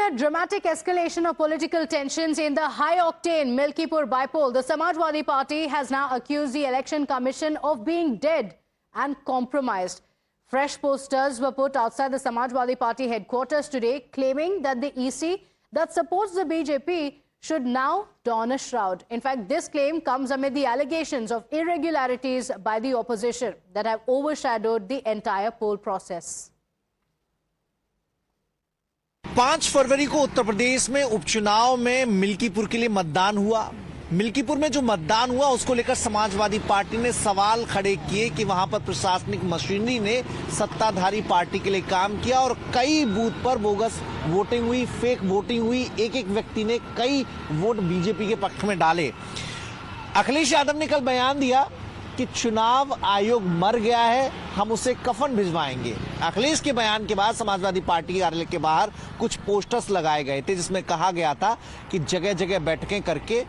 a dramatic escalation of political tensions in the high-octane Milkipur bypoll, the Samajwadi Party has now accused the Election Commission of being dead and compromised. Fresh posters were put outside the Samajwadi Party headquarters today, claiming that the EC that supports the BJP should now don a shroud. In fact, this claim comes amid the allegations of irregularities by the opposition that have overshadowed the entire poll process. 5 फरवरी को उत्तर प्रदेश में उपचुनाव में मिल्कीपुर के लिए मतदान हुआ। मिल्कीपुर में जो मतदान हुआ उसको लेकर समाजवादी पार्टी ने सवाल खड़े किए कि वहां पर प्रशासनिक मशीनरी ने सत्ताधारी पार्टी के लिए काम किया और कई बूथ पर बोगस वोटिंग हुई, फेक वोटिंग हुई। एक व्यक्ति ने कई वोट बीजेपी के पक्ष में डाले। अखिलेश यादव ने कल बयान दिया कि चुनाव आयोग मर गया है, हम उसे कफन भिजवाएंगे। अखिलेश के बयान के बाद समाजवादी पार्टी कार्यालय के बाहर कुछ पोस्टर्स लगाए गए थे जिसमें कहा गया था कि जगह जगह बैठकें करके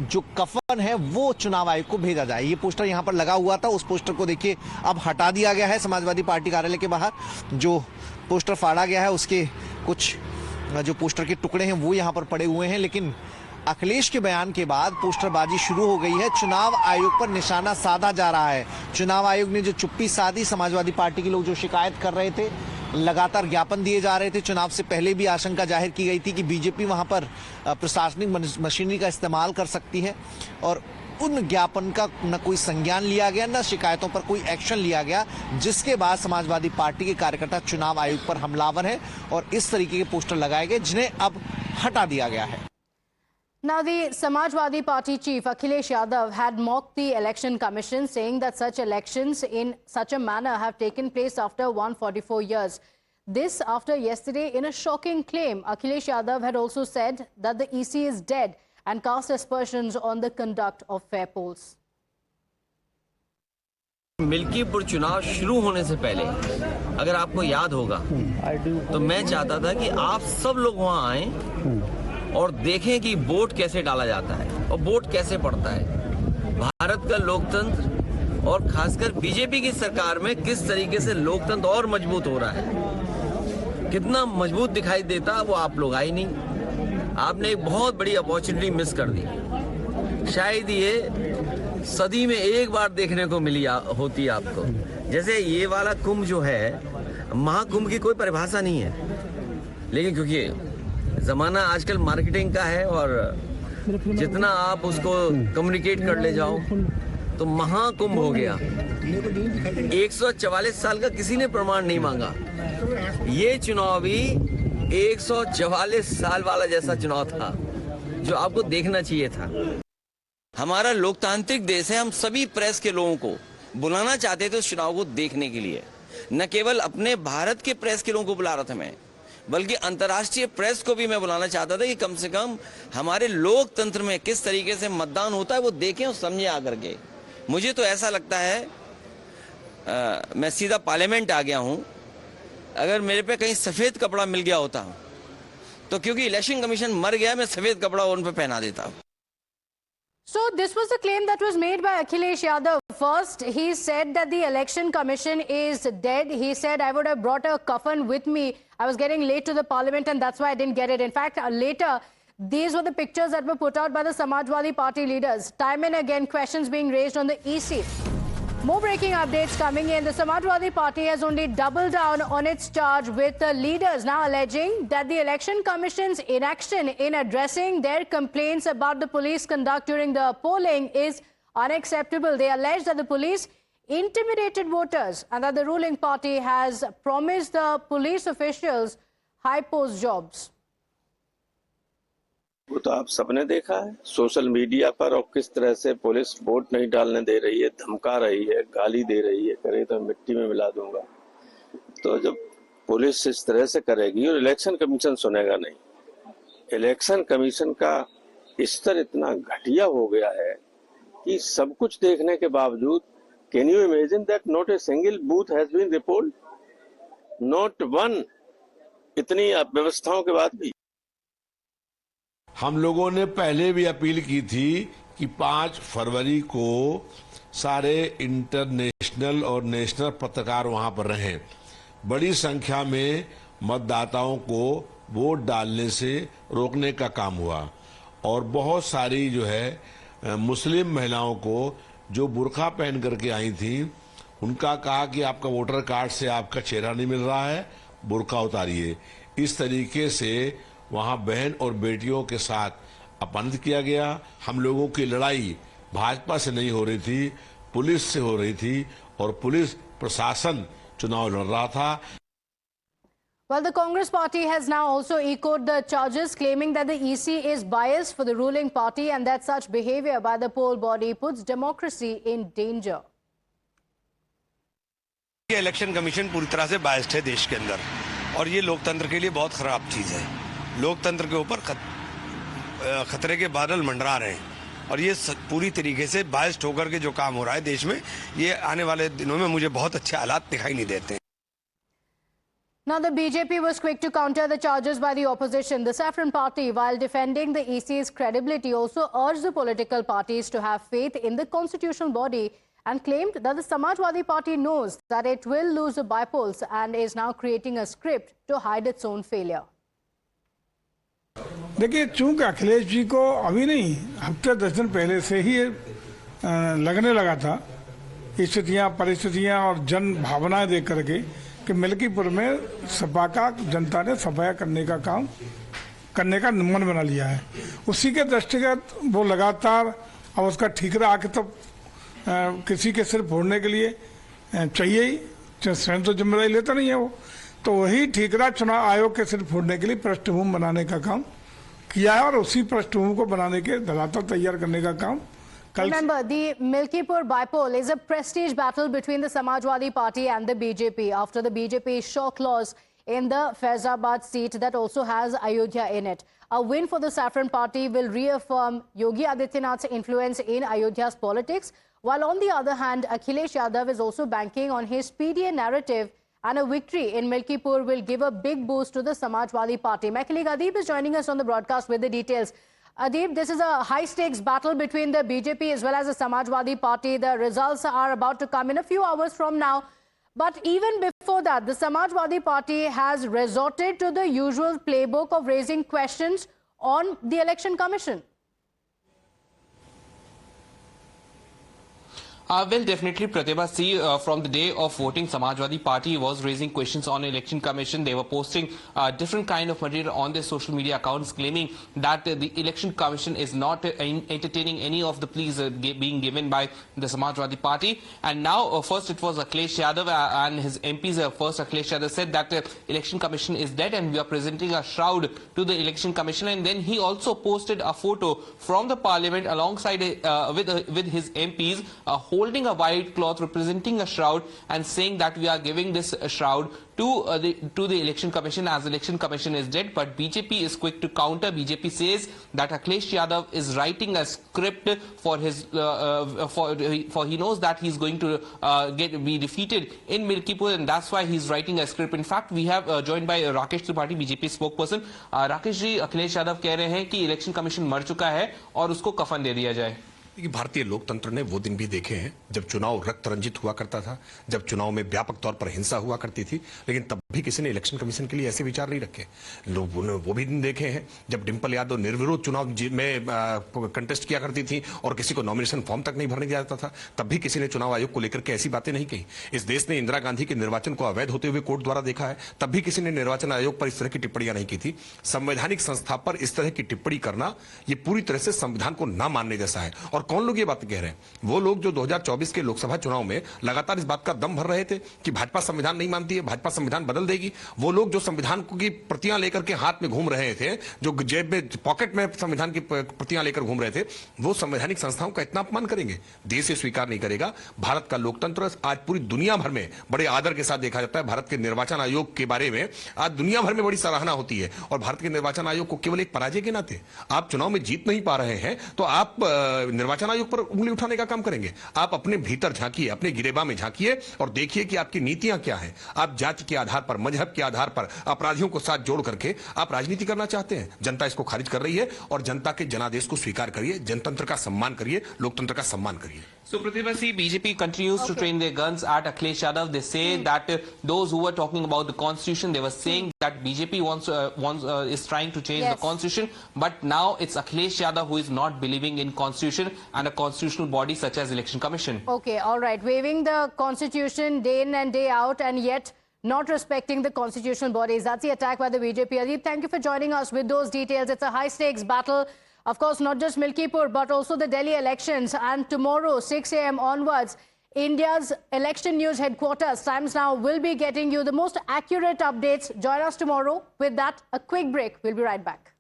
जो कफन है वो चुनाव आयोग को भेजा जाए। ये पोस्टर यहां पर लगा हुआ था, उस पोस्टर को देखिए अब हटा दिया गया है। समाजवादी पार्टी कार्यालय के बाहर जो पोस्टर फाड़ा गया है उसके कुछ जो पोस्टर के टुकड़े हैं वो यहां पर पड़े हुए हैं, लेकिन अखिलेश के बयान के बाद पोस्टरबाजी शुरू हो गई है। चुनाव आयोग पर निशाना साधा जा रहा है। चुनाव आयोग ने जो चुप्पी साधी, समाजवादी पार्टी के लोग जो शिकायत कर रहे थे, लगातार ज्ञापन दिए जा रहे थे। चुनाव से पहले भी आशंका जाहिर की गई थी कि बीजेपी वहां पर प्रशासनिक मशीनरी का इस्तेमाल कर सकती है और उन ज्ञापन का न कोई संज्ञान लिया गया, न शिकायतों पर कोई एक्शन लिया गया, जिसके बाद समाजवादी पार्टी के कार्यकर्ता चुनाव आयोग पर हमलावर हैं और इस तरीके के पोस्टर लगाए गए जिन्हें अब हटा दिया गया है। Now, the Samajwadi Party chief Akhilesh Yadav had mocked the Election Commission, saying that such elections in such a manner have taken place after 144 years. This after yesterday in a shocking claim. Akhilesh Yadav had also said that the EC is dead and cast aspersions on the conduct of fair polls. Milkipur चुनाव शुरू होने से पहले अगर आपको याद होगा तो मैं चाहता था कि आप सब लोग वहां आएं और देखें कि वोट कैसे डाला जाता है और वोट कैसे पड़ता है। भारत का लोकतंत्र और खासकर बीजेपी की सरकार में किस तरीके से लोकतंत्र और मजबूत हो रहा है, कितना मजबूत दिखाई देता, वो आप लोग आए नहीं। आपने एक बहुत बड़ी अपॉर्चुनिटी मिस कर दी। शायद ये सदी में एक बार देखने को मिली होती आपको। जैसे ये वाला कुंभ जो है, महाकुंभ की कोई परिभाषा नहीं है, लेकिन क्योंकि जमाना आजकल मार्केटिंग का है और जितना आप उसको कम्युनिकेट कर ले जाओ तो महाकुंभ हो गया। 144 साल का किसी ने प्रमाण नहीं मांगा। ये चुनाव भी 144 साल वाला जैसा चुनाव था जो आपको देखना चाहिए था। हमारा लोकतांत्रिक देश है, हम सभी प्रेस के लोगों को बुलाना चाहते थे उस चुनाव को देखने के लिए। न केवल अपने भारत के प्रेस के लोगों को बुला रहा था मैं, बल्कि अंतर्राष्ट्रीय प्रेस को भी मैं बुलाना चाहता था कि कम से कम हमारे लोकतंत्र में किस तरीके से मतदान होता है वो देखें और समझें आकर के। मुझे तो ऐसा लगता है मैं सीधा पार्लियामेंट आ गया हूं। अगर मेरे पे कहीं सफेद कपड़ा मिल गया होता तो क्योंकि इलेक्शन कमीशन मर गया, मैं सफेद कपड़ा उन पे पहना देता। So this was the claim that was made by Akhilesh Yadav. First, he said that the Election Commission is dead. He said, I would have brought a coffin with me. I was getting late to the parliament and that's why I didn't get it. In fact, later, these were the pictures that were put out by the Samajwadi Party leaders. Time and again, questions being raised on the EC. More breaking updates coming in. The Samajwadi Party has only doubled down on its charge, with the leaders now alleging that the Election Commission's inaction in addressing their complaints about the police conduct during the polling is unacceptable. They allege that the police intimidated voters and that the ruling party has promised the police officials high post jobs. वो तो आप सबने देखा है social media पर, और किस तरह से पुलिस वोट नहीं डालने दे रही है, धमका रही है, गाली दे रही है, करे तो मिट्टी में मिला दूंगा। तो जब पुलिस इस तरह से करेगी और इलेक्शन कमीशन सुनेगा नहीं, इलेक्शन कमीशन का स्तर इतना घटिया हो गया है कि सब कुछ देखने के बावजूद, can you imagine that not a single booth has been report, not one, इतनी व्यवस्थाओं के बाद भी। हम लोगों ने पहले भी अपील की थी कि 5 फरवरी को सारे इंटरनेशनल और नेशनल पत्रकार वहां पर रहें। बड़ी संख्या में मतदाताओं को वोट डालने से रोकने का काम हुआ। और बहुत सारी जो है मुस्लिम महिलाओं को जो बुर्का पहन करके आई थी, उनका कहा कि आपका वोटर कार्ड से आपका चेहरा नहीं मिल रहा है, बुर्का उतारिए। इस तरीके से वहां बहन और बेटियों के साथ अपमानित किया गया। हम लोगों की लड़ाई भाजपा से नहीं हो रही थी, पुलिस से हो रही थी, और पुलिस प्रशासन चुनाव लड़ रहा था। Well, the Congress party has now also echoed the charges, claiming that the EC is biased for the ruling party and that such behavior by the poll body puts democracy in danger. ये election commission पूरी तरह से biased है देश के अंदर, और ये लोकतंत्र के लिए बहुत खराब चीज है। लोकतंत्र के ऊपर खतरे के बादल मंडरा रहे हैं, और ये पूरी तरीके से बायस्ड होकर के जो काम हो रहा है देश में, ये आने वाले दिनों में मुझे बहुत अच्छे हालात दिखाई नहीं देते हैं। Now, the BJP was quick to counter the charges by the opposition. The Saffron Party, while defending the EC's credibility, also urged the political parties to have faith in the constitutional body and claimed that the Samajwadi Party knows that it will lose the bypolls and is now creating a script to hide its own failure. देखिए, चूंकि अखिलेश जी को अभी नहीं, हफ्ते 10 दिन पहले से ही लगने लगा था स्थितियां, परिस्थितियां और जन भावनाएं देख करके कि मिल्कीपुर में सपा का जनता ने सफाया करने का काम करने का मन बना लिया है। उसी के दृष्टिगत वो लगातार अब उसका ठीकरा आके तो किसी के सिर फोड़ने के लिए चाहिए ही, स्वयं तो जिम्मेदारी लेता नहीं है वो, तो वही ठीकरा चुनाव आयोग के सिर फोड़ने के लिए पृष्ठभूमि बनाने का काम किया है, और उसी पृष्ठभूमि को बनाने के धरातल तैयार करने का काम। Remember, the Milkipur bypoll is a prestige battle between the Samajwadi Party and the BJP after the BJP shock loss in the Faizabad seat that also has Ayodhya in it. A win for the Saffron Party will reaffirm Yogi Adityanath's influence in Ayodhya's politics, while on the other hand, Akhilesh Yadav is also banking on his PDA narrative, and a victory in Milkipur will give a big boost to the Samajwadi Party. My colleague Adib is joining us on the broadcast with the details. Adib, this is a high-stakes battle between the BJP as well as the Samajwadi Party. The results are about to come in a few hours from now. But even before that, the Samajwadi Party has resorted to the usual playbook of raising questions on the Election Commission. Well, definitely, Pratibha. See, from the day of voting, Samajwadi Party was raising questions on Election Commission. They were posting different kind of material on their social media accounts, claiming that the Election Commission is not entertaining any of the pleas being given by the Samajwadi Party. And now, first it was Akhilesh Yadav and his MPs. First, Akhilesh Yadav said that the Election Commission is dead and we are presenting a shroud to the Election Commission. And then he also posted a photo from the Parliament alongside with his MPs, holding a white cloth representing a shroud and saying that we are giving this shroud to the Election Commission as the Election Commission is dead. But BJP is quick to counter. BJP says that Akhilesh Yadav is writing a script for his for he knows that he's going to be defeated in Milkipur, and that's why he's writing a script. In fact, we have joined by Rakesh Tripathi, BJP spokesperson. Rakesh ji, Akhilesh Yadav कह रहे हैं कि election commission मर चुका है और उसको कफन दे दिया जाए। कि भारतीय लोकतंत्र ने वो दिन भी देखे हैं जब चुनाव रक्त रंजित हुआ करता था, जब चुनाव में व्यापक तौर पर हिंसा हुआ करती थी, लेकिन तब भी किसी ने इलेक्शन कमीशन के लिए ऐसे विचार नहीं रखे। लोगों ने वो भी दिन देखे हैं जब डिंपल यादव निर्विरोध चुनाव में कंटेस्ट किया करती थी और किसी को नॉमिनेशन फॉर्म तक नहीं भरने दिया जाता था, तब भी किसी ने चुनाव आयोग को लेकर के ऐसी बातें नहीं कही। इस देश ने इंदिरा गांधी के निर्वाचन को अवैध होते हुए कोर्ट द्वारा देखा है, तब भी किसी ने निर्वाचन आयोग पर इस तरह की टिप्पणियां नहीं की थी। संवैधानिक संस्था पर इस तरह की टिप्पणी करना ये पूरी तरह से संविधान को न मानने जैसा है। और कौन लोग ये बात कह रहे हैं? वो लोग जो 2024 के लोकसभा चुनाव में लगातार इस बात का दम भर रहे थे कि भाजपा संविधान नहीं मानती है, भाजपा संविधान बदल देगी। वो लोग जो संविधान की प्रतियां लेकर के हाथ में घूम रहे थे, जो जेब में पॉकेट में संविधान की प्रतियां लेकर घूम रहे थे, वो संवैधानिक संस्थाओं का इतना अपमान करेंगे? देश से स्वीकार नहीं करेगा। भारत का लोकतंत्र आज पूरी दुनिया भर में बड़े आदर के साथ देखा जाता है। भारत के निर्वाचन आयोग के बारे में आज दुनिया भर में बड़ी सराहना होती है, और भारत के निर्वाचन आयोग को केवल एक पराजय के नाते आप चुनाव में जीत नहीं पा रहे हैं तो आप निर्वाचन निर्वाचन आयोग पर उंगली उठाने का काम करेंगे? आप अपने भीतर झांकिए, अपने गिरेबा में झांकिए और देखिए कि आपकी नीतियां क्या हैं। आप जाति के आधार पर, मजहब के आधार पर अपराधियों को साथ जोड़ करके आप राजनीति करना चाहते हैं। जनता इसको खारिज कर रही है और जनता के जनादेश को स्वीकार करिए, जनतंत्र का सम्मान करिए, लोकतंत्र का सम्मान करिए। So, Pratibha, see, BJP continues to train their guns at Akhilesh Yadav. They say that those who were talking about the constitution, they were saying that BJP is trying to change the constitution, but now it's Akhilesh Yadav who is not believing in constitution and a constitutional body such as Election Commission. Okay, all right. Waving the constitution day in and day out and yet not respecting the constitutional bodies. That's the attack by the BJP. Ajit, thank you for joining us with those details. It's a high-stakes battle. Of course, not just Milkipur, but also the Delhi elections. And tomorrow, 6 a.m. onwards, India's election news headquarters, Times Now, will be getting you the most accurate updates. Join us tomorrow. With that, a quick break. We'll be right back.